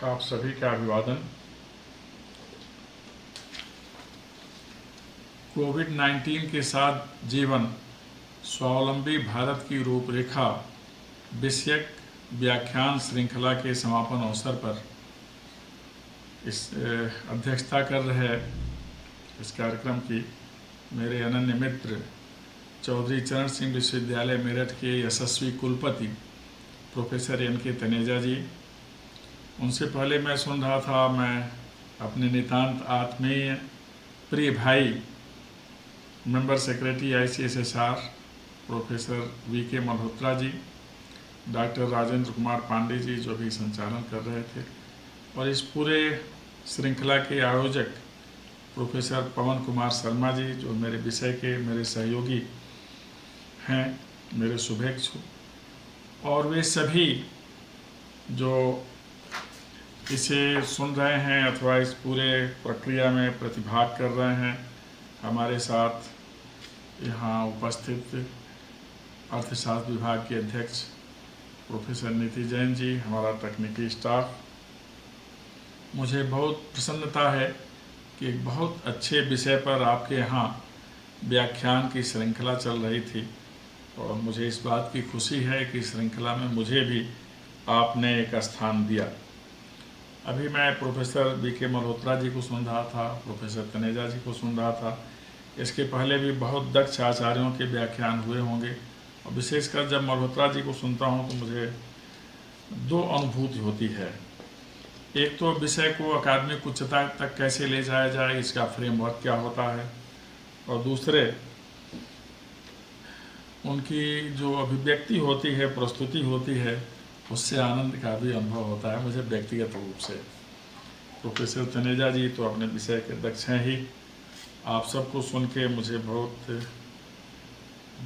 आप सभी का अभिवादन। कोविड-19 के साथ जीवन, स्वावलंबी भारत की रूपरेखा विषयक व्याख्यान श्रृंखला के समापन अवसर पर इस अध्यक्षता कर रहे इस कार्यक्रम की मेरे अनन्य मित्र चौधरी चरण सिंह विश्वविद्यालय मेरठ के यशस्वी कुलपति प्रोफेसर N.K. तनेजा जी। उनसे पहले मैं सुन रहा था, मैं अपने नितांत आत्मीय प्रिय भाई member secretary ICSSR professor V.K. Malhotra ji, doctor Rajendra Kumar Pandey ji जो भी संचालन कर रहे थे, और इस पूरे श्रृंखला के आयोजक प्रोफेसर पवन कुमार शर्मा जी जो मेरे विषय के मेरे सहयोगी हैं, मेरे शुभेच्छु, और वे सभी जो इसे सुन रहे हैं अथवा इस पूरे प्रक्रिया में प्रतिभाग कर रहे हैं। हमारे साथ यहाँ उपस्थित अर्थशास्त्र विभाग के अध्यक्ष प्रोफेसर नीति जैन जी, हमारा तकनीकी स्टाफ। मुझे बहुत प्रसन्नता है कि एक बहुत अच्छे विषय पर आपके यहाँ व्याख्यान की श्रृंखला चल रही थी, और मुझे इस बात की खुशी है कि श्रृंखला में मुझे भी आपने एक स्थान दिया। अभी मैं प्रोफेसर V.K. मल्होत्रा जी को सुन रहा था, प्रोफेसर तनेजा जी को सुन रहा था। इसके पहले भी बहुत दक्ष आचार्यों के व्याख्यान हुए होंगे, और विशेषकर जब मल्होत्रा जी को सुनता हूँ तो मुझे दो अनुभूति होती है। एक तो विषय को अकादमिक उच्चता तक कैसे ले जाया जाए, इसका फ्रेमवर्क क्या होता है, और दूसरे उनकी जो अभिव्यक्ति होती है, प्रस्तुति होती है, उससे आनंद का भी अनुभव होता है मुझे व्यक्तिगत रूप से। प्रोफेसर तनेजा जी तो अपने विषय के दक्ष हैं ही। आप सबको सुन के मुझे बहुत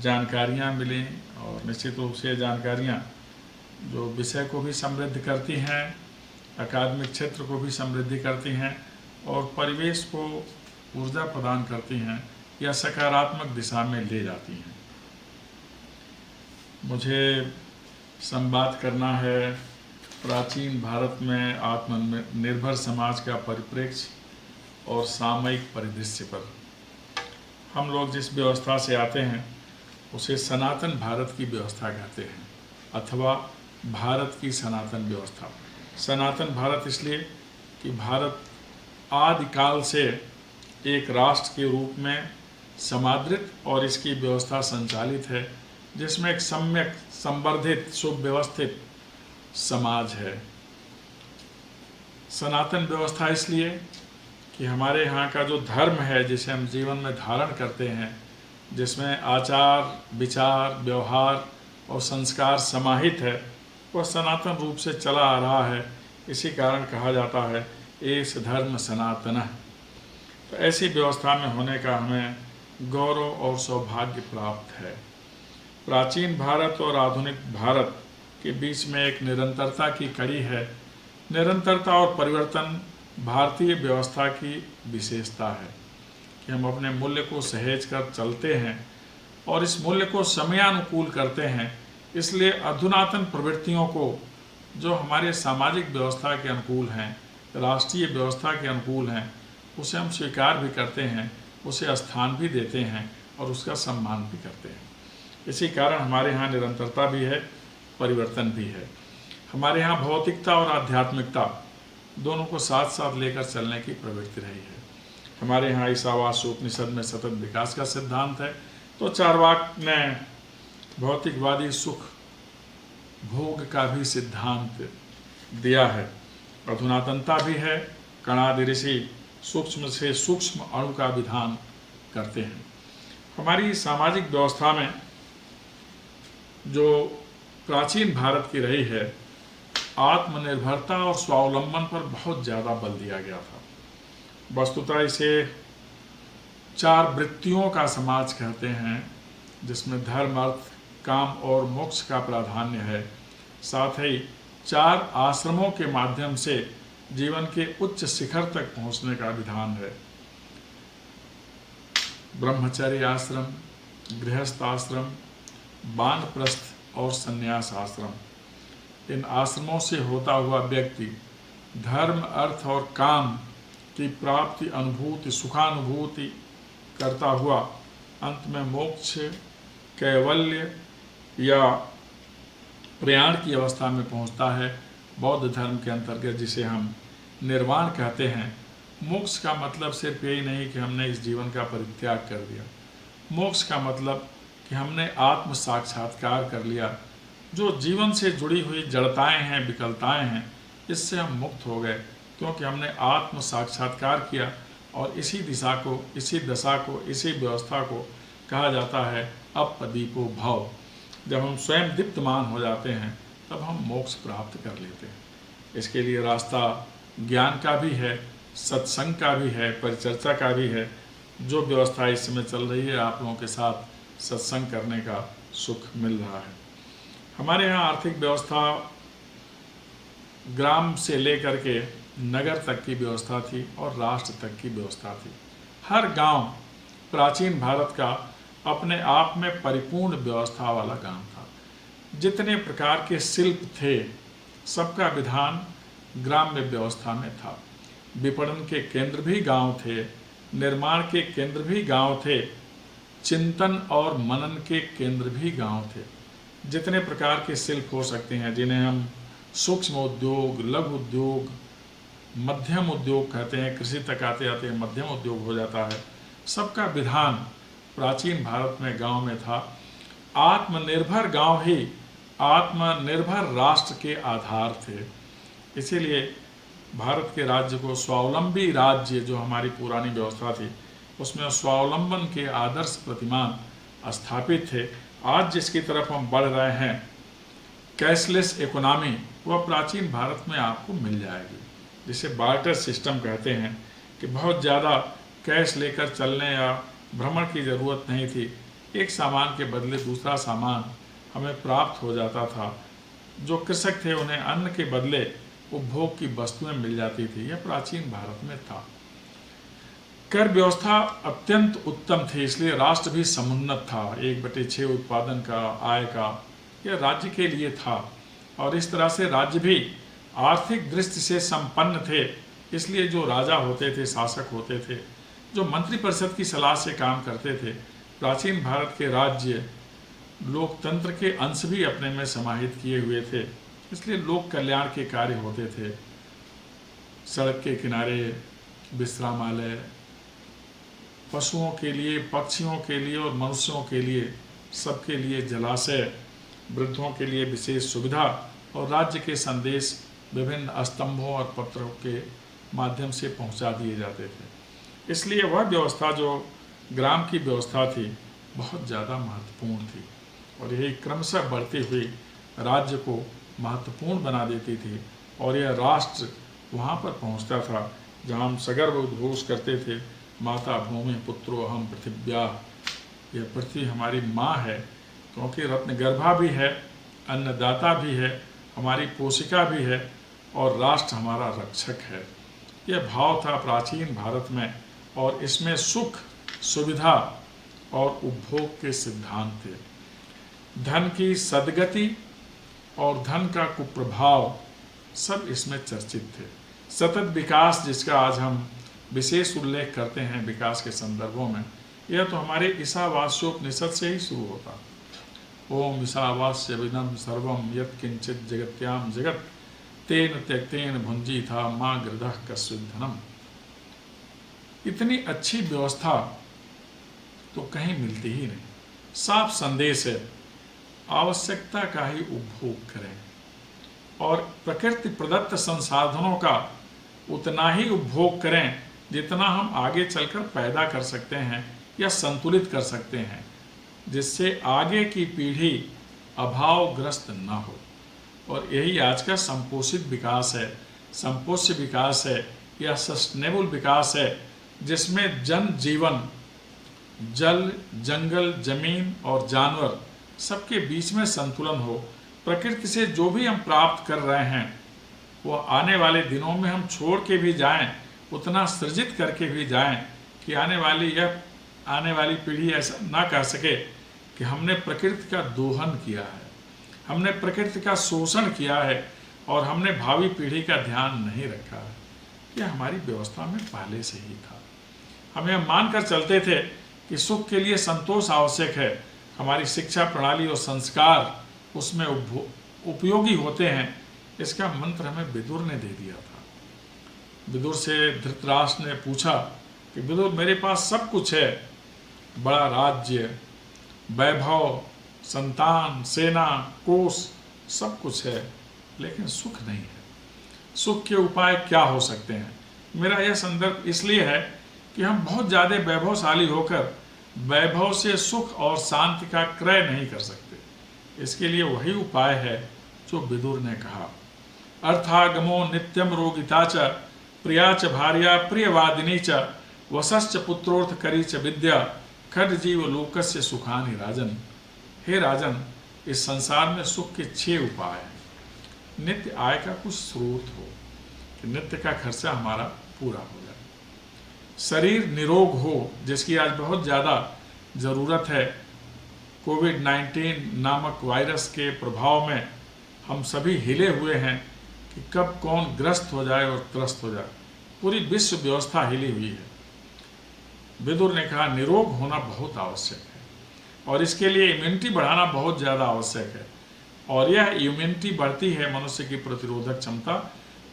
जानकारियाँ मिली, और निश्चित रूप से जानकारियाँ जो विषय को भी समृद्ध करती हैं, अकादमिक क्षेत्र को भी समृद्धि करती हैं, और परिवेश को ऊर्जा प्रदान करती हैं या सकारात्मक दिशा में ले जाती हैं। मुझे संवाद करना है प्राचीन भारत में आत्मनिर्भर समाज का परिप्रेक्ष्य और सामयिक परिदृश्य पर। हम लोग जिस व्यवस्था से आते हैं उसे सनातन भारत की व्यवस्था कहते हैं, अथवा भारत की सनातन व्यवस्था। सनातन भारत इसलिए कि भारत आदिकाल से एक राष्ट्र के रूप में समादृत और इसकी व्यवस्था संचालित है, जिसमें एक सम्यक संवर्धित सुव्यवस्थित समाज है। सनातन व्यवस्था इसलिए कि हमारे यहाँ का जो धर्म है, जिसे हम जीवन में धारण करते हैं, जिसमें आचार विचार व्यवहार और संस्कार समाहित है, वह सनातन रूप से चला आ रहा है। इसी कारण कहा जाता है एष धर्म सनातन। तो ऐसी व्यवस्था में होने का हमें गौरव और सौभाग्य प्राप्त है। प्राचीन भारत और आधुनिक भारत के बीच में एक निरंतरता की कड़ी है। निरंतरता और परिवर्तन भारतीय व्यवस्था की विशेषता है कि हम अपने मूल्य को सहेज कर चलते हैं और इस मूल्य को समयानुकूल करते हैं। इसलिए अधुनातन प्रवृत्तियों को, जो हमारे सामाजिक व्यवस्था के अनुकूल हैं, राष्ट्रीय व्यवस्था के अनुकूल हैं, उसे हम स्वीकार भी करते हैं, उसे स्थान भी देते हैं और उसका सम्मान भी करते हैं। इसी कारण हमारे यहाँ निरंतरता भी है, परिवर्तन भी है। हमारे यहाँ भौतिकता और आध्यात्मिकता दोनों को साथ साथ लेकर चलने की प्रवृत्ति रही है। हमारे यहाँ ईशावास्योपनिषद में सतत विकास का सिद्धांत है, तो चार्वाक ने भौतिकवादी सुख भोग का भी सिद्धांत दिया है। अधुनातनता भी है। कणादि ऋषि सूक्ष्म से सूक्ष्म अणु का विधान करते हैं। हमारी सामाजिक व्यवस्था में जो प्राचीन भारत की रही है, आत्मनिर्भरता और स्वावलंबन पर बहुत ज़्यादा बल दिया गया था। वस्तुतः इसे चार वृत्तियों का समाज कहते हैं, जिसमें धर्म अर्थ काम और मोक्ष का प्राधान्य है। साथ ही चार आश्रमों के माध्यम से जीवन के उच्च शिखर तक पहुंचने का विधान है। ब्रह्मचर्य आश्रम, गृहस्थ आश्रम, वानप्रस्थ और संन्यास आश्रम। इन आश्रमों से होता हुआ व्यक्ति धर्म, अर्थ और काम की प्राप्ति, अनुभूति, सुखानुभूति करता हुआ अंत में मोक्ष, कैवल्य या प्रयाण की अवस्था में पहुंचता है। बौद्ध धर्म के अंतर्गत जिसे हम निर्वाण कहते हैं। मोक्ष का मतलब सिर्फ यही नहीं कि हमने इस जीवन का परित्याग कर दिया। मोक्ष का मतलब कि हमने आत्म साक्षात्कार कर लिया। जो जीवन से जुड़ी हुई जड़ताएं हैं, विकलताएं हैं, इससे हम मुक्त हो गए, क्योंकि हमने आत्म साक्षात्कार किया। और इसी दिशा को, इसी दशा को, इसी व्यवस्था को कहा जाता है अपदीपो भव। जब हम स्वयं दीप्तमान हो जाते हैं तब हम मोक्ष प्राप्त कर लेते हैं। इसके लिए रास्ता ज्ञान का भी है, सत्संग का भी है, परिचर्चा का भी है। जो व्यवस्था इस समय चल रही है, आप लोगों के साथ सत्संग करने का सुख मिल रहा है। हमारे यहाँ आर्थिक व्यवस्था ग्राम से लेकर के नगर तक की व्यवस्था थी और राष्ट्र तक की व्यवस्था थी। हर गांव प्राचीन भारत का अपने आप में परिपूर्ण व्यवस्था वाला गांव था। जितने प्रकार के शिल्प थे, सबका विधान ग्राम्य व्यवस्था में था। विपणन के केंद्र भी गांव थे, निर्माण के केंद्र भी गांव थे, चिंतन और मनन के केंद्र भी गांव थे। जितने प्रकार के शिल्प हो सकते हैं, जिन्हें हम सूक्ष्म उद्योग, लघु उद्योग, मध्यम उद्योग कहते हैं, कृषि तक आते आते मध्यम उद्योग हो जाता है, सबका विधान प्राचीन भारत में गांव में था। आत्मनिर्भर गांव ही आत्मनिर्भर राष्ट्र के आधार थे। इसीलिए भारत के राज्य को स्वावलंबी राज्य, जो हमारी पुरानी व्यवस्था थी, उसमें स्वावलंबन के आदर्श प्रतिमान स्थापित थे। आज जिसकी तरफ हम बढ़ रहे हैं, कैशलेस इकोनॉमी, वह प्राचीन भारत में आपको मिल जाएगी। जिसे बार्टर सिस्टम कहते हैं, कि बहुत ज़्यादा कैश लेकर चलने या भ्रमण की ज़रूरत नहीं थी। एक सामान के बदले दूसरा सामान हमें प्राप्त हो जाता था। जो कृषक थे उन्हें अन्न के बदले उपभोग की वस्तुएं मिल जाती थी। यह प्राचीन भारत में था। कर व्यवस्था अत्यंत उत्तम थी, इसलिए राष्ट्र भी समुन्नत था। 1/6 उत्पादन का, आय का, यह राज्य के लिए था। और इस तरह से राज्य भी आर्थिक दृष्टि से संपन्न थे। इसलिए जो राजा होते थे, शासक होते थे, जो मंत्रिपरिषद की सलाह से काम करते थे, प्राचीन भारत के राज्य लोकतंत्र के अंश भी अपने में समाहित किए हुए थे। इसलिए लोक कल्याण के कार्य होते थे। सड़क के किनारे विश्रामालय, पशुओं के लिए, पक्षियों के लिए और मनुष्यों के लिए, सबके लिए जलाशय, वृद्धों के लिए विशेष सुविधा, और राज्य के संदेश विभिन्न स्तंभों और पत्रों के माध्यम से पहुंचा दिए जाते थे। इसलिए वह व्यवस्था जो ग्राम की व्यवस्था थी, बहुत ज़्यादा महत्वपूर्ण थी। और यही क्रमशः बढ़ती हुई राज्य को महत्वपूर्ण बना देती थी। और यह राष्ट्र वहाँ पर पहुँचता था जहाँ हम सगर्भ उद्घोष करते थे, माता भूमि पुत्रो अहम पृथिव्या। यह पृथ्वी हमारी माँ है, क्योंकि रत्नगर्भा भी है, अन्नदाता भी है, हमारी पोषिका भी है, और राष्ट्र हमारा रक्षक है। यह भाव था प्राचीन भारत में, और इसमें सुख, सुविधा और उपभोग के सिद्धांत थे। धन की सद्गति और धन का कुप्रभाव सब इसमें चर्चित थे। सतत विकास, जिसका आज हम विशेष उल्लेख करते हैं विकास के संदर्भों में, यह तो हमारे ईशावास्योपनिषद से ही शुरू होता। ओम ईशावास्य विदं सर्वम यत् किंचित जगत्याम जगत तेन त्यक्तेन भुंजी था माँ गृधः कस्विद् धनम। इतनी अच्छी व्यवस्था तो कहीं मिलती ही नहीं। साफ संदेश है, आवश्यकता का ही उपभोग करें और प्रकृति प्रदत्त संसाधनों का उतना ही उपभोग करें जितना हम आगे चलकर पैदा कर सकते हैं या संतुलित कर सकते हैं, जिससे आगे की पीढ़ी अभावग्रस्त न हो। और यही आज का संपोषित विकास है, संपोष्य विकास है या सस्टेनेबल विकास है, जिसमें जन जीवन, जल, जंगल, जमीन और जानवर सबके बीच में संतुलन हो। प्रकृति से जो भी हम प्राप्त कर रहे हैं वो आने वाले दिनों में हम छोड़ के भी जाएं, उतना सृजित करके भी जाएं कि आने वाली पीढ़ी ऐसा ना कह सके कि हमने प्रकृति का दोहन किया है, हमने प्रकृति का शोषण किया है, और हमने भावी पीढ़ी का ध्यान नहीं रखा है। यह हमारी व्यवस्था में पहले से ही था। हम यह मानकर चलते थे कि सुख के लिए संतोष आवश्यक है। हमारी शिक्षा प्रणाली और संस्कार उसमें उपयोगी होते हैं, इसका मंत्र हमें विदुर ने दे दिया था। विदुर से धृतराष्ट्र ने पूछा कि विदुर, मेरे पास सब कुछ है, बड़ा राज्य, वैभव, संतान, सेना, कोष, सब कुछ है, लेकिन सुख नहीं है। सुख के उपाय क्या हो सकते हैं? मेरा यह संदर्भ इसलिए है कि हम बहुत ज़्यादा वैभवशाली होकर वैभव से सुख और शांति का क्रय नहीं कर सकते। इसके लिए वही उपाय है जो विदुर ने कहा। अर्थागमो नित्यम रोगिता च प्रिया च भार्या प्रियवादिनी च वसश्च पुत्रोर्थ करी च विद्या खड जीव लोकस्य सुखानि राजन। हे राजन, इस संसार में सुख के 6 उपाय हैं। नित्य आय का कुछ स्रोत हो कि नित्य का खर्चा हमारा पूरा हो जाए, शरीर निरोग हो, जिसकी आज बहुत ज़्यादा ज़रूरत है। कोविड-19 नामक वायरस के प्रभाव में हम सभी हिले हुए हैं कि कब कौन ग्रस्त हो जाए और त्रस्त हो जाए। पूरी विश्व व्यवस्था हिली हुई है। विदुर ने कहा निरोग होना बहुत आवश्यक है और इसके लिए इम्यूनिटी बढ़ाना बहुत ज़्यादा आवश्यक है। और यह इम्यूनिटी बढ़ती है, मनुष्य की प्रतिरोधक क्षमता,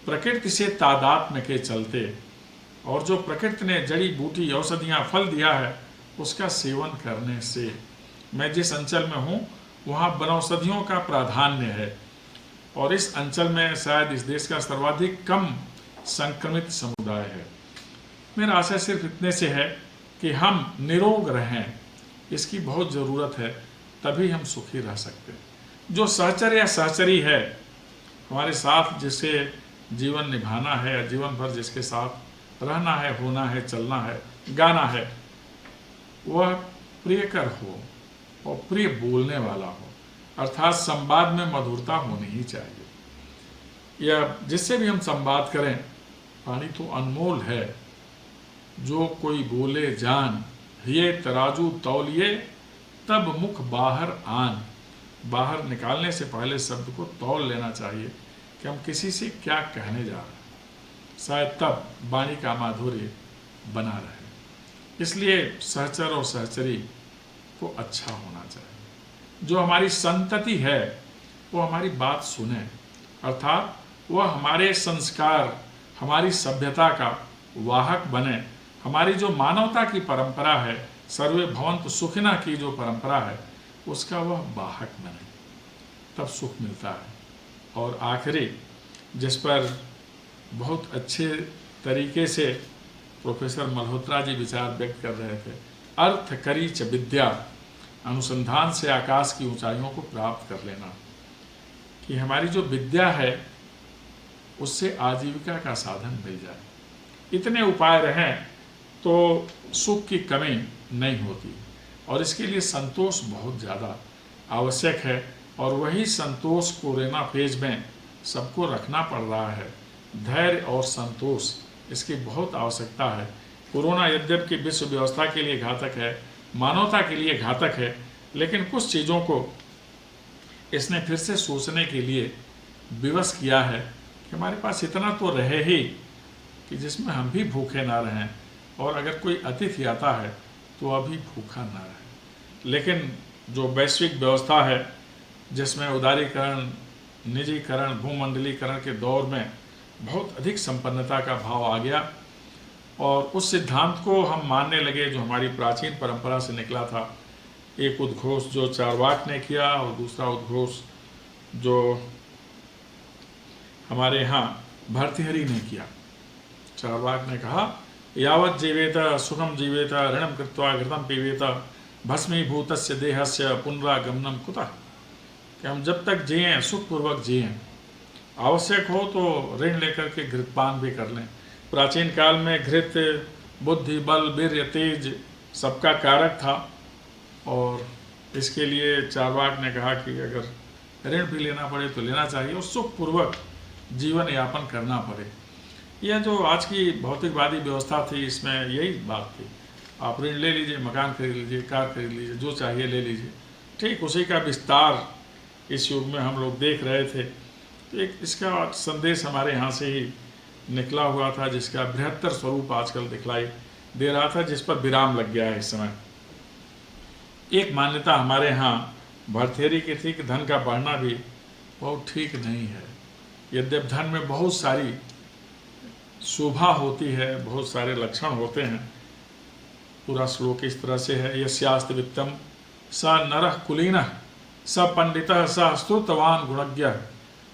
प्रकृति से तादात्म्य के चलते। और जो प्रकृति ने जड़ी बूटी, औषधियाँ, फल दिया है, उसका सेवन करने से। मैं जिस अंचल में हूँ वहाँ वनौषधियों का प्राधान्य है और इस अंचल में शायद इस देश का सर्वाधिक कम संक्रमित समुदाय है। मेरा आशय सिर्फ इतने से है कि हम निरोग रहें, इसकी बहुत ज़रूरत है, तभी हम सुखी रह सकते हैं। जो सहचर या सहचरी है, हमारे साथ जिसे जीवन निभाना है या जीवन भर जिसके साथ रहना है, होना है, चलना है, गाना है, वह प्रियकर हो और प्रिय बोलने वाला हो, अर्थात संवाद में मधुरता होनी ही चाहिए। या जिससे भी हम संवाद करें, वाणी तो अनमोल है। जो कोई बोले जान, ये तराजू तौलिए तब मुख बाहर आन। बाहर निकालने से पहले शब्द को तौल लेना चाहिए कि हम किसी से क्या कहने जा रहे हैं, शायद तब वाणी का माधुर्य बना रहे। इसलिए सहचर और सहचरी को अच्छा होना चाहिए। जो हमारी संतति है वो हमारी बात सुने, अर्थात वह हमारे संस्कार, हमारी सभ्यता का वाहक बने। हमारी जो मानवता की परंपरा है, सर्वे भवन्तु सुखिनः की जो परंपरा है, उसका वह वाहक बने, तब सुख मिलता है। और आखिरी, जिस पर बहुत अच्छे तरीके से प्रोफेसर मल्होत्रा जी विचार व्यक्त कर रहे थे, अर्थ करी च विद्या, अनुसंधान से आकाश की ऊंचाइयों को प्राप्त कर लेना। कि हमारी जो विद्या है उससे आजीविका का साधन मिल जाए। इतने उपाय रहें तो सुख की कमी नहीं होती। और इसके लिए संतोष बहुत ज़्यादा आवश्यक है और वही संतोष कोरोना फेज में सबको रखना पड़ रहा है। धैर्य और संतोष, इसकी बहुत आवश्यकता है। कोरोना यद्यपि विश्व व्यवस्था के लिए घातक है, मानवता के लिए घातक है, लेकिन कुछ चीज़ों को इसने फिर से सोचने के लिए विवश किया है कि हमारे पास इतना तो रहे ही कि जिसमें हम भी भूखे ना रहें, और अगर कोई अतिथि आता है तो अभी भूखा ना रहे। लेकिन जो वैश्विक व्यवस्था है जिसमें उदारीकरण, निजीकरण, भूमंडलीकरण के दौर में बहुत अधिक संपन्नता का भाव आ गया और उस सिद्धांत को हम मानने लगे जो हमारी प्राचीन परंपरा से निकला था। एक उद्घोष जो चारवाक ने किया और दूसरा उद्घोष जो हमारे यहाँ भर्तृहरि ने किया। चारवाक ने कहा यावत् जीवेत सुखम जीवेत ऋणम कृत्वा घृतम पीवेत भस्मीभूतस्य देहस्य पुनरागमनम कुतः। कि हम जब तक जिएं सुखपूर्वक जिएं, आवश्यक हो तो ऋण लेकर के घृतपान भी कर लें। प्राचीन काल में घृत बुद्धि, बल, वीर्य, तेज सबका कारक था और इसके लिए चारवाक ने कहा कि अगर ऋण भी लेना पड़े तो लेना चाहिए और सुखपूर्वक जीवन यापन करना पड़े। यह जो आज की भौतिकवादी व्यवस्था थी, इसमें यही बात थी। आप ऋण ले लीजिए, मकान खरीद लीजिए, कार खरीद लीजिए, जो चाहिए ले लीजिए। ठीक उसी का विस्तार इस युग में हम लोग देख रहे थे तो एक इसका संदेश हमारे यहाँ से ही निकला हुआ था, जिसका बृहत्तर स्वरूप आजकल दिखलाई दे रहा था, जिस पर विराम लग गया है इस समय। एक मान्यता हमारे यहाँ भरथेरी की थी कि धन का बढ़ना भी बहुत ठीक नहीं है। यद्यप धन में बहुत सारी शोभा होती है, बहुत सारे लक्षण होते हैं। पूरा श्लोक इस तरह से है, यस्यास्ति वित्तम स नरः कुलीनः स पंडितः स स्तुतवान गुणज्ञ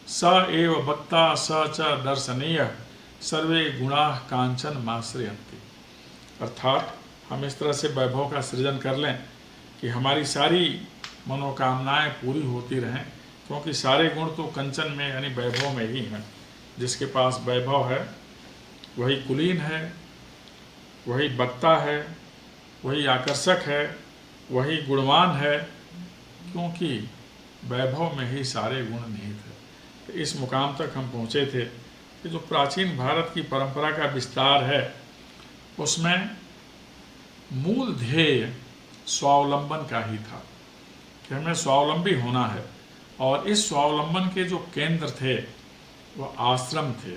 स एव वक्ता स च दर्शनीय सर्वे गुणाः कांचन माश्रयन्ति। अर्थात हम इस तरह से वैभव का सृजन कर लें कि हमारी सारी मनोकामनाएं पूरी होती रहें, क्योंकि सारे गुण तो कंचन में यानी वैभव में ही हैं। जिसके पास वैभव है वही कुलीन है, वही वक्ता है, वही आकर्षक है, वही गुणवान है, क्योंकि वैभव में ही सारे गुण निहित है। तो इस मुकाम तक हम पहुँचे थे कि जो प्राचीन भारत की परंपरा का विस्तार है उसमें मूल ध्येय स्वावलंबन का ही था कि हमें स्वावलंबी होना है। और इस स्वावलंबन के जो केंद्र थे वह आश्रम थे,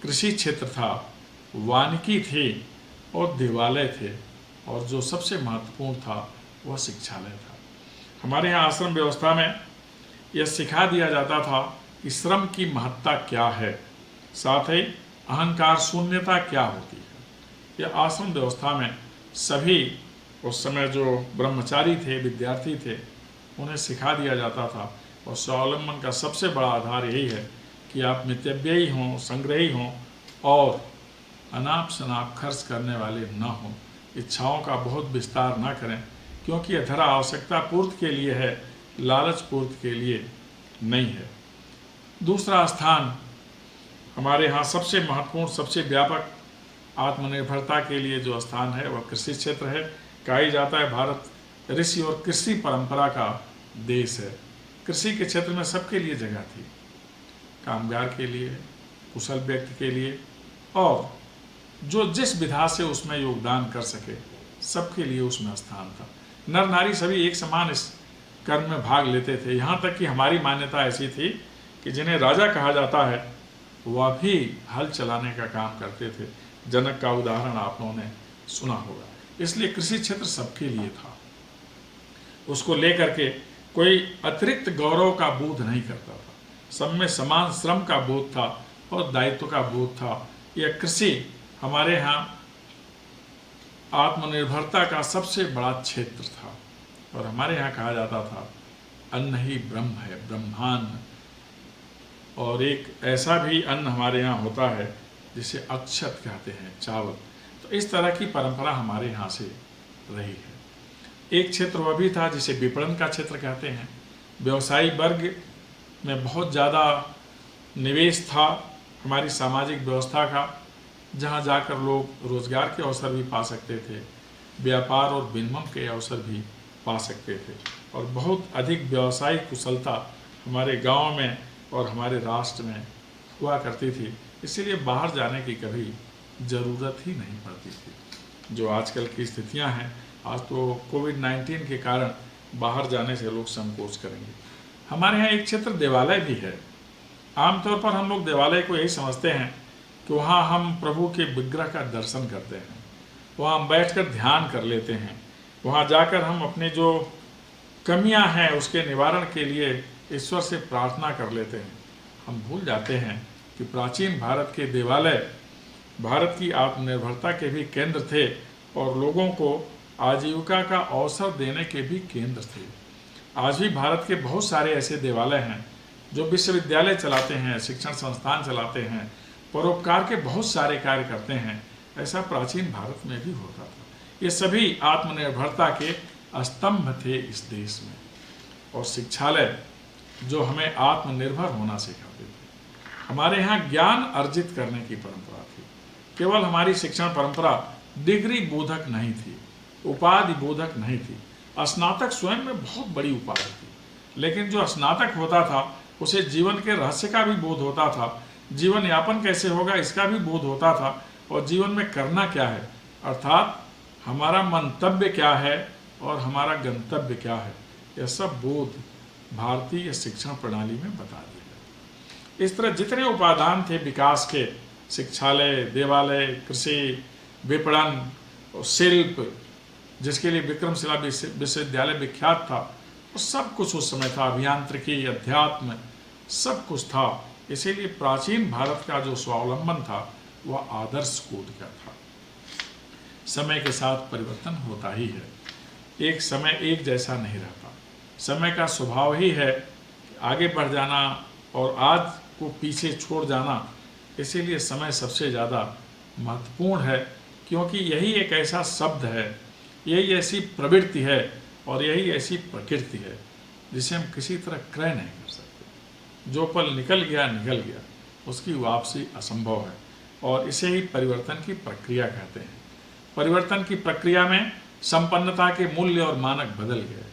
कृषि क्षेत्र था, वानिकी थी और देवालय थे, और जो सबसे महत्वपूर्ण था वह शिक्षालय था। हमारे यहाँ आश्रम व्यवस्था में यह सिखा दिया जाता था कि श्रम की महत्ता क्या है, साथ ही अहंकार शून्यता क्या होती है। यह आश्रम व्यवस्था में सभी उस समय जो ब्रह्मचारी थे, विद्यार्थी थे, उन्हें सिखा दिया जाता था। और स्वावलंबन का सबसे बड़ा आधार यही है कि आप मितव्ययी हों, संग्रही हों और अनाप शनाप खर्च करने वाले न हों, इच्छाओं का बहुत विस्तार न करें, क्योंकि यह धरा आवश्यकता पूर्ति के लिए है, लालच पूर्ति के लिए नहीं है। दूसरा स्थान हमारे यहाँ सबसे महत्वपूर्ण, सबसे व्यापक आत्मनिर्भरता के लिए जो स्थान है वह कृषि क्षेत्र है। कहा ही जाता है भारत ऋषि और कृषि परंपरा का देश है। कृषि के क्षेत्र में सबके लिए जगह थी, कामगार के लिए, कुशल व्यक्ति के लिए, और जो जिस विधा से उसमें योगदान कर सके सबके लिए उसमें स्थान था। नर नारी सभी एक समान इस कर्म में भाग लेते थे। यहाँ तक कि हमारी मान्यता ऐसी थी कि जिन्हें राजा कहा जाता है वह भी हल चलाने का काम करते थे। जनक का उदाहरण आप लोगों ने सुना होगा। इसलिए कृषि क्षेत्र सबके लिए था, उसको लेकर के कोई अतिरिक्त गौरव का बोध नहीं करता था। सब में समान श्रम का बोध था और दायित्व का बोध था। यह कृषि हमारे यहाँ आत्मनिर्भरता का सबसे बड़ा क्षेत्र था। और हमारे यहाँ कहा जाता था अन्न ही ब्रह्म है, ब्रह्मान्न। और एक ऐसा भी अन्न हमारे यहाँ होता है जिसे अक्षत कहते हैं, चावल। तो इस तरह की परंपरा हमारे यहाँ से रही है। एक क्षेत्र वह भी था जिसे विपणन का क्षेत्र कहते हैं। व्यवसायी वर्ग में बहुत ज़्यादा निवेश था हमारी सामाजिक व्यवस्था का, जहाँ जाकर लोग रोजगार के अवसर भी पा सकते थे, व्यापार और विनिमय के अवसर भी पा सकते थे, और बहुत अधिक व्यवसायिक कुशलता हमारे गांव में और हमारे राष्ट्र में हुआ करती थी। इसीलिए बाहर जाने की कभी ज़रूरत ही नहीं पड़ती थी। जो आजकल की स्थितियां हैं, आज तो कोविड-19 के कारण बाहर जाने से लोग संकोच करेंगे। हमारे यहाँ एक क्षेत्र देवालय भी है। आमतौर पर हम लोग देवालय को यही समझते हैं कि वहाँ हम प्रभु के विग्रह का दर्शन करते हैं, वहाँ हम बैठकर ध्यान कर लेते हैं, वहाँ जाकर हम अपनी जो कमियां हैं उसके निवारण के लिए ईश्वर से प्रार्थना कर लेते हैं। हम भूल जाते हैं कि प्राचीन भारत के देवालय भारत की आत्मनिर्भरता के भी केंद्र थे और लोगों को आजीविका का अवसर देने के भी केंद्र थे। आज भी भारत के बहुत सारे ऐसे देवालय हैं जो विश्वविद्यालय चलाते हैं, शिक्षण संस्थान चलाते हैं, परोपकार के बहुत सारे कार्य करते हैं। ऐसा प्राचीन भारत में भी होता था। ये सभी आत्मनिर्भरता के स्तंभ थे इस देश में। और शिक्षालय जो हमें आत्मनिर्भर होना सिखाते थे। हमारे यहाँ ज्ञान अर्जित करने की परंपरा थी। केवल हमारी शिक्षण परंपरा डिग्री बोधक नहीं थी, उपाधि बोधक नहीं थी। स्नातक स्वयं में बहुत बड़ी उपाधि थी, लेकिन जो स्नातक होता था उसे जीवन के रहस्य का भी बोध होता था, जीवन यापन कैसे होगा इसका भी बोध होता था, और जीवन में करना क्या है, अर्थात हमारा मंतव्य क्या है और हमारा गंतव्य क्या है, यह सब बोध भारतीय शिक्षण प्रणाली में बता दिया। इस तरह जितने उपादान थे विकास के, शिक्षालय, देवालय, कृषि, विपणन और शिल्प, जिसके लिए विक्रमशिला विश्वविद्यालय विख्यात था, वो सब कुछ उस समय था। अभियांत्रिकी, अध्यात्म, सब कुछ था। इसीलिए प्राचीन भारत का जो स्वावलंबन था वह आदर्श कोटि का था। समय के साथ परिवर्तन होता ही है, एक समय एक जैसा नहीं रहता। समय का स्वभाव ही है कि आगे बढ़ जाना और आज को पीछे छोड़ जाना। इसीलिए समय सबसे ज़्यादा महत्वपूर्ण है, क्योंकि यही एक ऐसा शब्द है, यही ऐसी प्रवृत्ति है और यही ऐसी प्रकृति है जिसे हम किसी तरह क्रय नहीं कर सकते। जो पल निकल गया निकल गया, उसकी वापसी असंभव है और इसे ही परिवर्तन की प्रक्रिया कहते हैं। परिवर्तन की प्रक्रिया में संपन्नता के मूल्य और मानक बदल गए।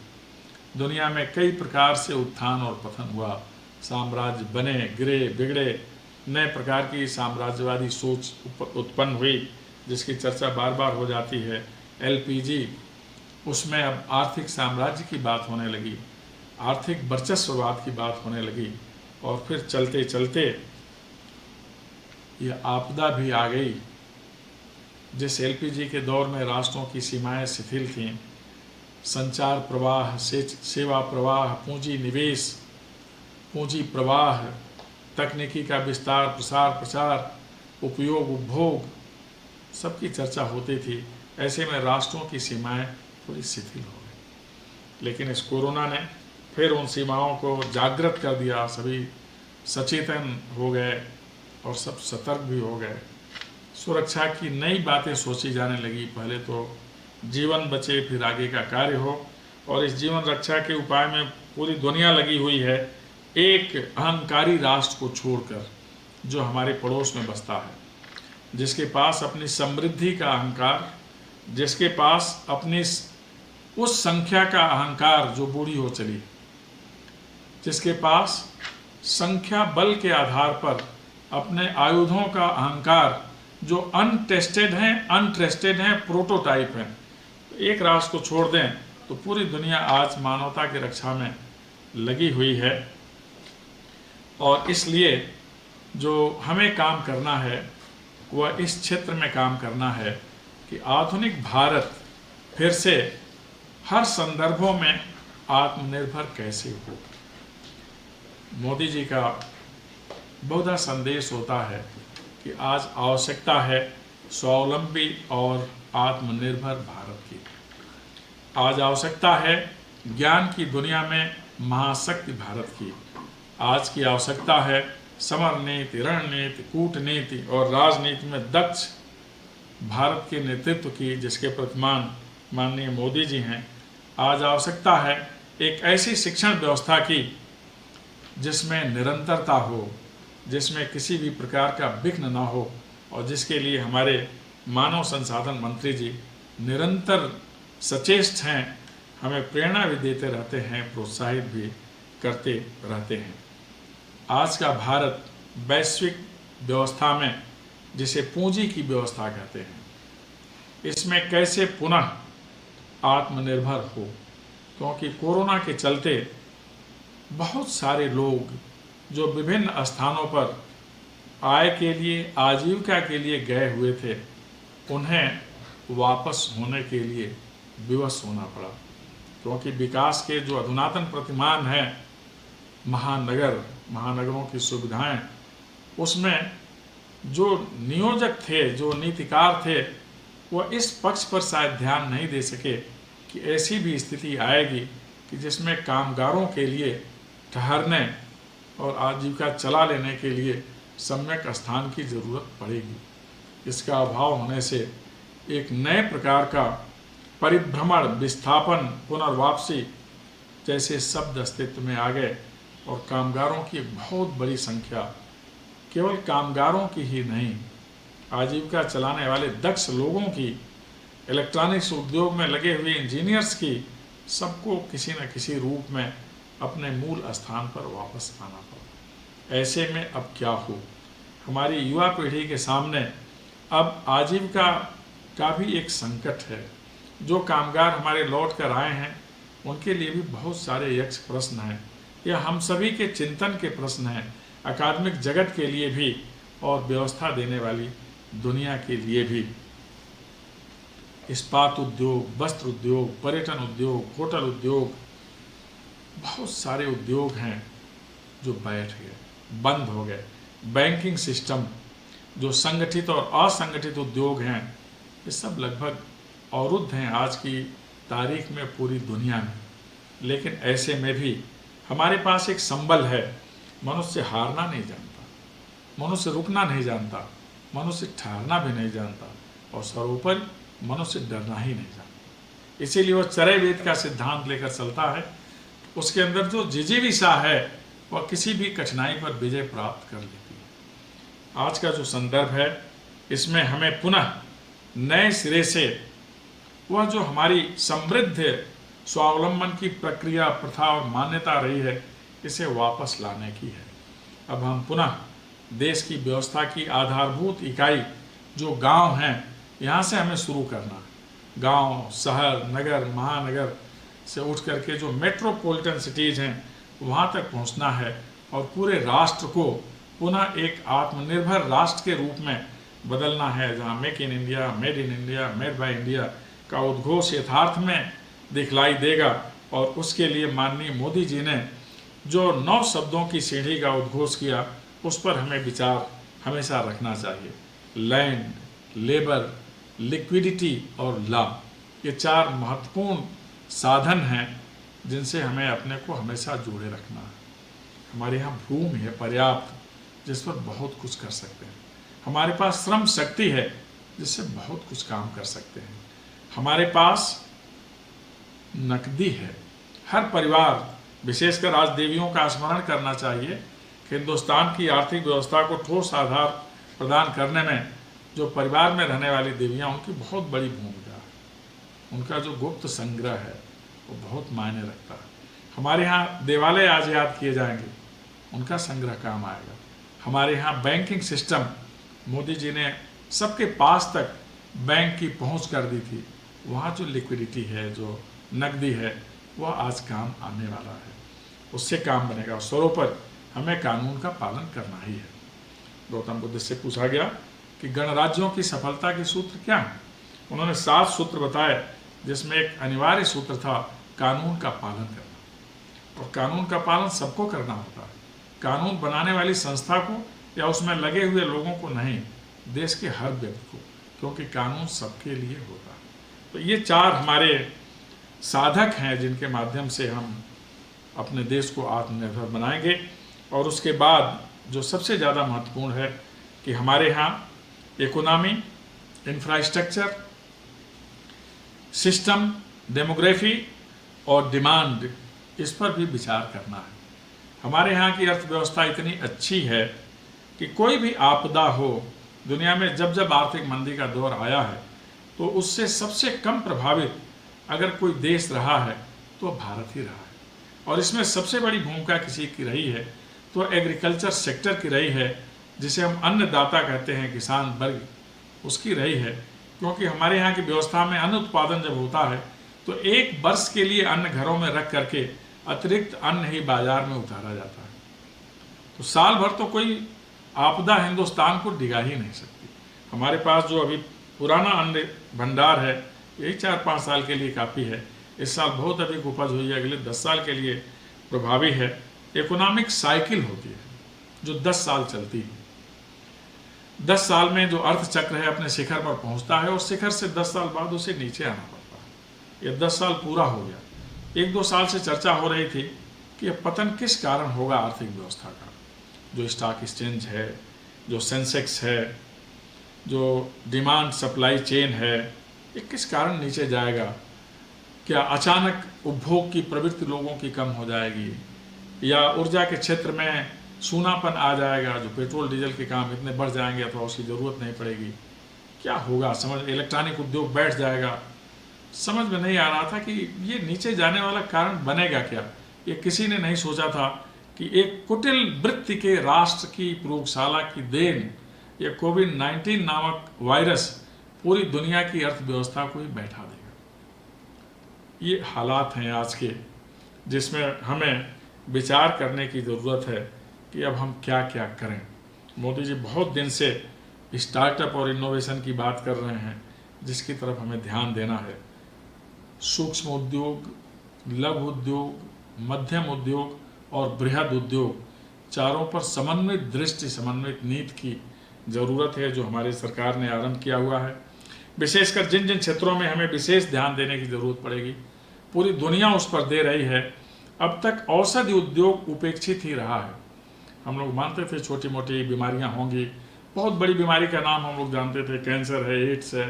दुनिया में कई प्रकार से उत्थान और पतन हुआ, साम्राज्य बने, गिरे, बिगड़े, नए प्रकार की साम्राज्यवादी सोच उत्पन्न हुई, जिसकी चर्चा बार बार हो जाती है। LPG, उसमें अब आर्थिक साम्राज्य की बात होने लगी, आर्थिक वर्चस्ववाद की बात होने लगी और फिर चलते चलते ये आपदा भी आ गई। जिस LPG के दौर में राष्ट्रों की सीमाएं शिथिल थीं, संचार प्रवाह, सेवा प्रवाह, पूंजी निवेश, पूंजी प्रवाह, तकनीकी का विस्तार, प्रसार, उपयोग, उपभोग, सबकी चर्चा होती थी। ऐसे में राष्ट्रों की सीमाएं थोड़ी शिथिल हो गई। लेकिन इस कोरोना ने फिर उन सीमाओं को जागृत कर दिया, सभी सचेतन हो गए और सब सतर्क भी हो गए। सुरक्षा की नई बातें सोची जाने लगी। पहले तो जीवन बचे, फिर आगे का कार्य हो, और इस जीवन रक्षा के उपाय में पूरी दुनिया लगी हुई है, एक अहंकारी राष्ट्र को छोड़कर जो हमारे पड़ोस में बसता है, जिसके पास अपनी समृद्धि का अहंकार, जिसके पास अपनी उस संख्या का अहंकार जो बूढ़ी हो चली, जिसके पास संख्या बल के आधार पर अपने आयुधों का अहंकार जो अनटेस्टेड हैं, प्रोटोटाइप हैं। तो एक राष्ट्र को छोड़ दें तो पूरी दुनिया आज मानवता की रक्षा में लगी हुई है। और इसलिए जो हमें काम करना है वह इस क्षेत्र में काम करना है कि आधुनिक भारत फिर से हर संदर्भों में आत्मनिर्भर कैसे हो। मोदी जी का बहुधा संदेश होता है कि आज आवश्यकता है स्वावलंबी और आत्मनिर्भर भारत की। आज आवश्यकता है ज्ञान की दुनिया में महाशक्ति भारत की। आज की आवश्यकता है समर नीति, रणनीति, कूटनीति और राजनीति में दक्ष भारत के नेतृत्व की, जिसके प्रतिमान माननीय मोदी जी हैं। आज आवश्यकता है एक ऐसी शिक्षण व्यवस्था की जिसमें निरंतरता हो, जिसमें किसी भी प्रकार का विघ्न न हो और जिसके लिए हमारे मानव संसाधन मंत्री जी निरंतर सचेष्ट हैं, हमें प्रेरणा भी देते रहते हैं, प्रोत्साहित भी करते रहते हैं। आज का भारत वैश्विक व्यवस्था में, जिसे पूंजी की व्यवस्था कहते हैं, इसमें कैसे पुनः आत्मनिर्भर हो, क्योंकि कोरोना के चलते बहुत सारे लोग जो विभिन्न स्थानों पर आय के लिए, आजीविका के लिए गए हुए थे, उन्हें वापस होने के लिए विवश होना पड़ा। क्योंकि विकास के जो अधुनातन प्रतिमान हैं, महानगरों की सुविधाएं, उसमें जो नियोजक थे, जो नीतिकार थे, वह इस पक्ष पर शायद ध्यान नहीं दे सके कि ऐसी भी स्थिति आएगी कि जिसमें कामगारों के लिए ठहरने और आजीविका चला लेने के लिए सम्यक स्थान की ज़रूरत पड़ेगी। इसका अभाव होने से एक नए प्रकार का परिभ्रमण, विस्थापन, पुनर्वापसी जैसे शब्द अस्तित्व में आ गए और कामगारों की एक बहुत बड़ी संख्या, केवल कामगारों की ही नहीं, आजीविका चलाने वाले दक्ष लोगों की, इलेक्ट्रॉनिक्स उद्योग में लगे हुए इंजीनियर्स की, सबको किसी न किसी रूप में अपने मूल स्थान पर वापस आना पड़ा। ऐसे में अब क्या हो? हमारी युवा पीढ़ी के सामने अब आजीविका का भी एक संकट है। जो कामगार हमारे लौट कर आए हैं, उनके लिए भी बहुत सारे यक्ष प्रश्न हैं। यह हम सभी के चिंतन के प्रश्न हैं। अकादमिक जगत के लिए भी और व्यवस्था देने वाली दुनिया के लिए भी। इस्पात उद्योग, वस्त्र उद्योग, पर्यटन उद्योग, होटल उद्योग, बहुत सारे उद्योग हैं जो बैठ गए, बंद हो गए। बैंकिंग सिस्टम, जो संगठित और असंगठित उद्योग हैं, ये सब लगभग अवरुद्ध हैं आज की तारीख में पूरी दुनिया में। लेकिन ऐसे में भी हमारे पास एक संबल है। मनुष्य हारना नहीं जानता, मनुष्य रुकना नहीं जानता, मनुष्य ठहरना भी नहीं जानता, और सर्वोपरि मनुष्य डरना ही नहीं जानता। इसीलिए वह चरय वेद का सिद्धांत लेकर चलता है। उसके अंदर जो जिजीविषा है वह किसी भी कठिनाई पर विजय प्राप्त कर लेती है। आज का जो संदर्भ है, इसमें हमें पुनः नए सिरे से वह जो हमारी समृद्ध स्वावलंबन की प्रक्रिया, प्रथा और मान्यता रही है, इसे वापस लाने की है। अब हम पुनः देश की व्यवस्था की आधारभूत इकाई जो गांव हैं, यहाँ से हमें शुरू करना है। गांव, शहर, नगर, महानगर से उठ करके जो मेट्रोपॉलिटन सिटीज़ हैं, वहाँ तक पहुँचना है और पूरे राष्ट्र को पुनः एक आत्मनिर्भर राष्ट्र के रूप में बदलना है, जहाँ make in India, made in India, made by India का उद्घोष यथार्थ में दिखलाई देगा। और उसके लिए माननीय मोदी जी ने जो 9 शब्दों की सीढ़ी का उद्घोष किया, उस पर हमें विचार हमेशा रखना चाहिए। लैंड, लेबर, लिक्विडिटी और लॉ, ये 4 महत्वपूर्ण साधन हैं जिनसे हमें अपने को हमेशा जोड़े रखना है। हमारे यहाँ भूमि है पर्याप्त, जिस पर बहुत कुछ कर सकते हैं। हमारे पास श्रम शक्ति है, जिससे बहुत कुछ काम कर सकते हैं। हमारे पास नकदी है। हर परिवार, विशेषकर आज देवियों का स्मरण करना चाहिए कि हिंदुस्तान की आर्थिक व्यवस्था को ठोस आधार प्रदान करने में जो परिवार में रहने वाली देवियाँ, उनकी बहुत बड़ी भूमिका है। उनका जो गुप्त संग्रह है वो बहुत मायने रखता है। हमारे यहाँ देवालय आज याद किए जाएंगे, उनका संग्रह काम आएगा। हमारे यहाँ बैंकिंग सिस्टम, मोदी जी ने सबके पास तक बैंक की पहुँच कर दी थी। वहाँ जो लिक्विडिटी है, जो नकदी है, वह आज काम आने वाला है, उससे काम बनेगा। सर्वोपरि हमें कानून का पालन करना ही है। गौतम बुद्ध से पूछा गया कि गणराज्यों की सफलता के सूत्र क्या हैं। उन्होंने 7 सूत्र बताए, जिसमें एक अनिवार्य सूत्र था कानून का पालन करना। और कानून का पालन सबको करना होता है, कानून बनाने वाली संस्था को या उसमें लगे हुए लोगों को नहीं, देश के हर व्यक्ति को, क्योंकि कानून सबके लिए होता है। तो ये 4 हमारे साधक हैं जिनके माध्यम से हम अपने देश को आत्मनिर्भर बनाएंगे। और उसके बाद जो सबसे ज़्यादा महत्वपूर्ण है कि हमारे यहाँ इकोनॉमी, इंफ्रास्ट्रक्चर, सिस्टम, डेमोग्राफी और डिमांड, इस पर भी विचार करना है। हमारे यहाँ की अर्थव्यवस्था इतनी अच्छी है कि कोई भी आपदा हो, दुनिया में जब जब आर्थिक मंदी का दौर आया है, तो उससे सबसे कम प्रभावित अगर कोई देश रहा है तो भारत ही रहा है। और इसमें सबसे बड़ी भूमिका किसी की रही है तो एग्रीकल्चर सेक्टर की रही है, जिसे हम अन्नदाता कहते हैं, किसान वर्ग, उसकी रही है। क्योंकि हमारे यहाँ की व्यवस्था में अन्न उत्पादन जब होता है तो 1 वर्ष के लिए अन्न घरों में रख करके अतिरिक्त अन्न ही बाजार में उतारा जाता है। तो साल भर तो कोई आपदा हिंदुस्तान को डिगा ही नहीं सकती। हमारे पास जो अभी पुराना अन्न भंडार है, यही 4-5 साल के लिए काफ़ी है। इस साल बहुत अधिक उपज हुई है, अगले 10 साल के लिए प्रभावी है। इकोनॉमिक साइकिल होती है जो 10 साल चलती है। 10 साल में जो अर्थचक्र है अपने शिखर पर पहुंचता है और शिखर से 10 साल बाद उसे नीचे आना पड़ता है। ये 10 साल पूरा हो गया। 1-2 साल से चर्चा हो रही थी कि यह पतन किस कारण होगा आर्थिक व्यवस्था का। जो स्टॉक एक्सचेंज है, जो सेंसेक्स है, जो डिमांड सप्लाई चेन है, ये किस कारण नीचे जाएगा। क्या अचानक उपभोग की प्रवृत्ति लोगों की कम हो जाएगी, या ऊर्जा के क्षेत्र में सूनापन आ जाएगा, जो पेट्रोल डीजल के काम इतने बढ़ जाएंगे अथवा उसकी ज़रूरत नहीं पड़ेगी। क्या होगा, समझ इलेक्ट्रॉनिक उद्योग बैठ जाएगा। समझ में नहीं आ रहा था कि ये नीचे जाने वाला कारण बनेगा क्या। ये किसी ने नहीं सोचा था कि एक कुटिल वृत्ति के राष्ट्र की प्रयोगशाला की देन ये कोविड-19 नामक वायरस पूरी दुनिया की अर्थव्यवस्था को ही बैठा देगा। ये हालात हैं आज के, जिसमें हमें विचार करने की ज़रूरत है कि अब हम क्या क्या करें। मोदी जी बहुत दिन से स्टार्टअप और इनोवेशन की बात कर रहे हैं, जिसकी तरफ हमें ध्यान देना है। सूक्ष्म उद्योग, लघु उद्योग, मध्यम उद्योग और बृहद उद्योग, चारों पर समन्वित दृष्टि, समन्वित नीति की ज़रूरत है, जो हमारी सरकार ने आरंभ किया हुआ है। विशेषकर जिन जिन क्षेत्रों में हमें विशेष ध्यान देने की ज़रूरत पड़ेगी, पूरी दुनिया उस पर दे रही है। अब तक औषधि उद्योग उपेक्षित ही रहा है। हम लोग मानते थे छोटी मोटी बीमारियां होंगी, बहुत बड़ी बीमारी का नाम हम लोग जानते थे, कैंसर है, एड्स है,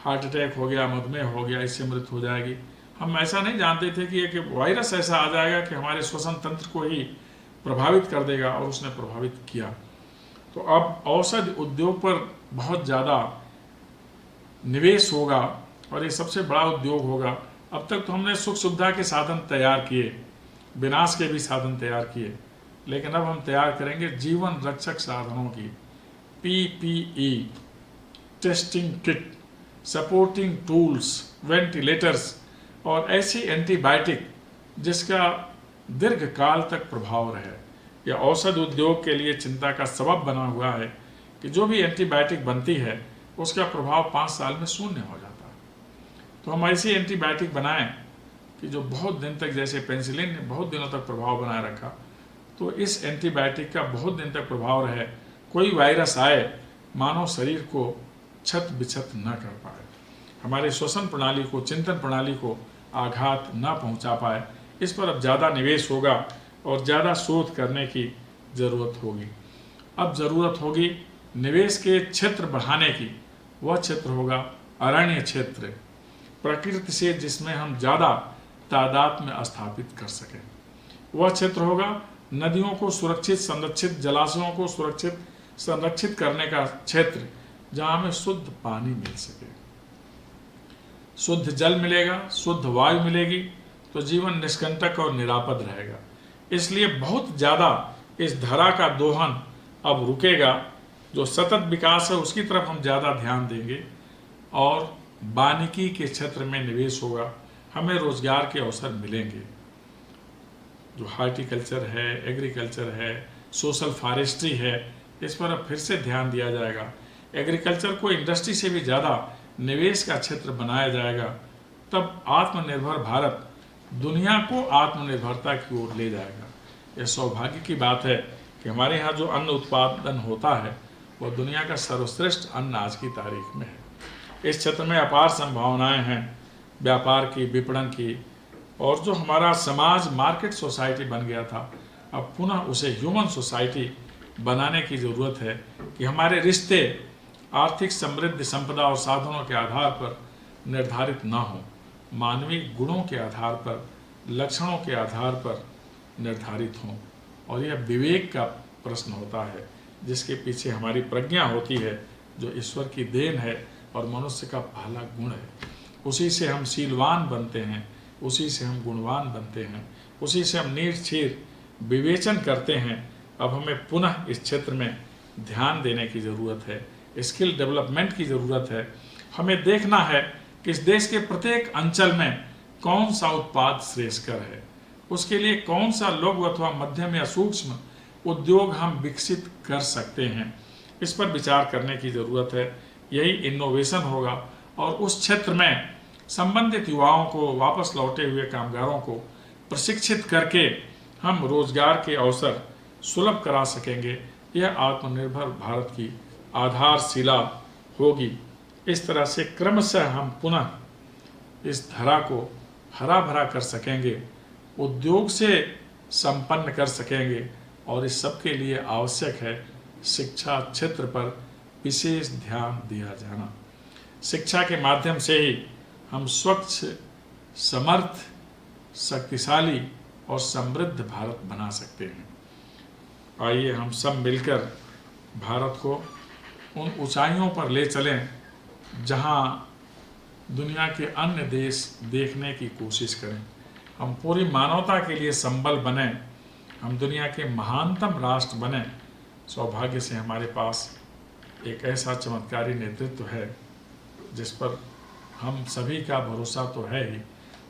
हार्ट अटैक हो गया, मधुमेह हो गया, इससे मृत्यु हो जाएगी। हम ऐसा नहीं जानते थे कि एक वायरस ऐसा आ जाएगा कि हमारे श्वसन तंत्र को ही प्रभावित कर देगा, और उसने प्रभावित किया। तो अब औषधि उद्योग पर बहुत ज़्यादा निवेश होगा और ये सबसे बड़ा उद्योग होगा। अब तक तो हमने सुख सुविधा के साधन तैयार किए, विनाश के भी साधन तैयार किए, लेकिन अब हम तैयार करेंगे जीवन रक्षक साधनों की, PPE, testing kit, supporting tools, ventilators और ऐसी एंटीबायोटिक जिसका दीर्घकाल तक प्रभाव रहे। यह औषध उद्योग के लिए चिंता का सबब बना हुआ है कि जो भी एंटीबायोटिक बनती है उसका प्रभाव 5 साल में शून्य हो जाता है। तो हम ऐसी एंटीबायोटिक बनाएं कि जो बहुत दिन तक, जैसे पेनिसिलिन ने बहुत दिनों तक प्रभाव बनाए रखा, तो इस एंटीबायोटिक का बहुत दिन तक प्रभाव रहे, कोई वायरस आए मानव शरीर को छत बिछत न कर पाए, हमारे श्वसन प्रणाली को, चिंतन प्रणाली को आघात न पहुंचा पाए। इस पर अब ज़्यादा निवेश होगा और ज़्यादा शोध करने की ज़रूरत होगी। अब ज़रूरत होगी निवेश के क्षेत्र बढ़ाने की। वह क्षेत्र होगा अरण्य क्षेत्र, प्रकृति से जिसमें हम ज़्यादा तादाद में स्थापित कर सकें। वह क्षेत्र होगा नदियों को सुरक्षित, संरक्षित, जलाशयों को सुरक्षित, संरक्षित करने का क्षेत्र, जहाँ हमें शुद्ध पानी मिल सके। शुद्ध जल मिलेगा, शुद्ध वायु मिलेगी, तो जीवन निष्कंटक और निरापद रहेगा। इसलिए बहुत ज़्यादा इस धरा का दोहन अब रुकेगा। जो सतत विकास है उसकी तरफ हम ज़्यादा ध्यान देंगे और वानिकी के क्षेत्र में निवेश होगा, हमें रोजगार के अवसर मिलेंगे। जो हार्टिकल्चर है, एग्रीकल्चर है, सोशल फॉरेस्ट्री है, इस पर अब फिर से ध्यान दिया जाएगा। एग्रीकल्चर को इंडस्ट्री से भी ज़्यादा निवेश का क्षेत्र बनाया जाएगा। तब आत्मनिर्भर भारत दुनिया को आत्मनिर्भरता की ओर ले जाएगा। यह सौभाग्य की बात है कि हमारे यहाँ जो अन्न उत्पादन होता है वह दुनिया का सर्वश्रेष्ठ अन्न आज की तारीख में है। इस क्षेत्र में अपार संभावनाएं हैं व्यापार की, विपणन की, और जो हमारा समाज मार्केट सोसाइटी बन गया था, अब पुनः उसे ह्यूमन सोसाइटी बनाने की ज़रूरत है कि हमारे रिश्ते आर्थिक समृद्धि, संपदा और साधनों के आधार पर निर्धारित ना हो, मानवीय गुणों के आधार पर, लक्षणों के आधार पर निर्धारित हों। और यह विवेक का प्रश्न होता है, जिसके पीछे हमारी प्रज्ञा होती है, जो ईश्वर की देन है और मनुष्य का पहला गुण है। उसी से हम शीलवान बनते हैं, उसी से हम गुणवान बनते हैं, उसी से हम निर्क्षीर विवेचन करते हैं। अब हमें पुनः इस क्षेत्र में ध्यान देने की ज़रूरत है, स्किल डेवलपमेंट की ज़रूरत है। हमें देखना है कि इस देश के प्रत्येक अंचल में कौन सा उत्पाद श्रेष्ठकर है, उसके लिए कौन सा लघु अथवा मध्यम या सूक्ष्म उद्योग हम विकसित कर सकते हैं, इस पर विचार करने की ज़रूरत है। यही इनोवेशन होगा और उस क्षेत्र में संबंधित युवाओं को, वापस लौटे हुए कामगारों को प्रशिक्षित करके हम रोजगार के अवसर सुलभ करा सकेंगे। यह आत्मनिर्भर भारत की आधारशिला होगी। इस तरह से क्रमशः हम पुनः इस धरा को हरा भरा कर सकेंगे, उद्योग से संपन्न कर सकेंगे। और इस सब के लिए आवश्यक है शिक्षा क्षेत्र पर विशेष ध्यान दिया जाना। शिक्षा के माध्यम से ही हम स्वच्छ, समर्थ, शक्तिशाली और समृद्ध भारत बना सकते हैं। आइए हम सब मिलकर भारत को उन ऊंचाइयों पर ले चलें जहां दुनिया के अन्य देश देखने की कोशिश करें। हम पूरी मानवता के लिए संबल बने, हम दुनिया के महानतम राष्ट्र बने। सौभाग्य से हमारे पास एक ऐसा चमत्कारी नेतृत्व है जिस पर हम सभी का भरोसा तो है ही,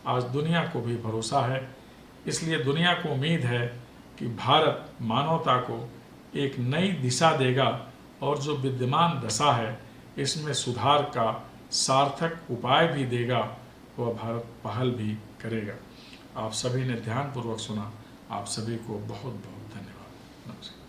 आज दुनिया को भी भरोसा है। इसलिए दुनिया को उम्मीद है कि भारत मानवता को एक नई दिशा देगा और जो विद्यमान दशा है इसमें सुधार का सार्थक उपाय भी देगा, वह भारत पहल भी करेगा। आप सभी ने ध्यानपूर्वक सुना। आप सभी को बहुत बहुत धन्यवाद। नमस्कार।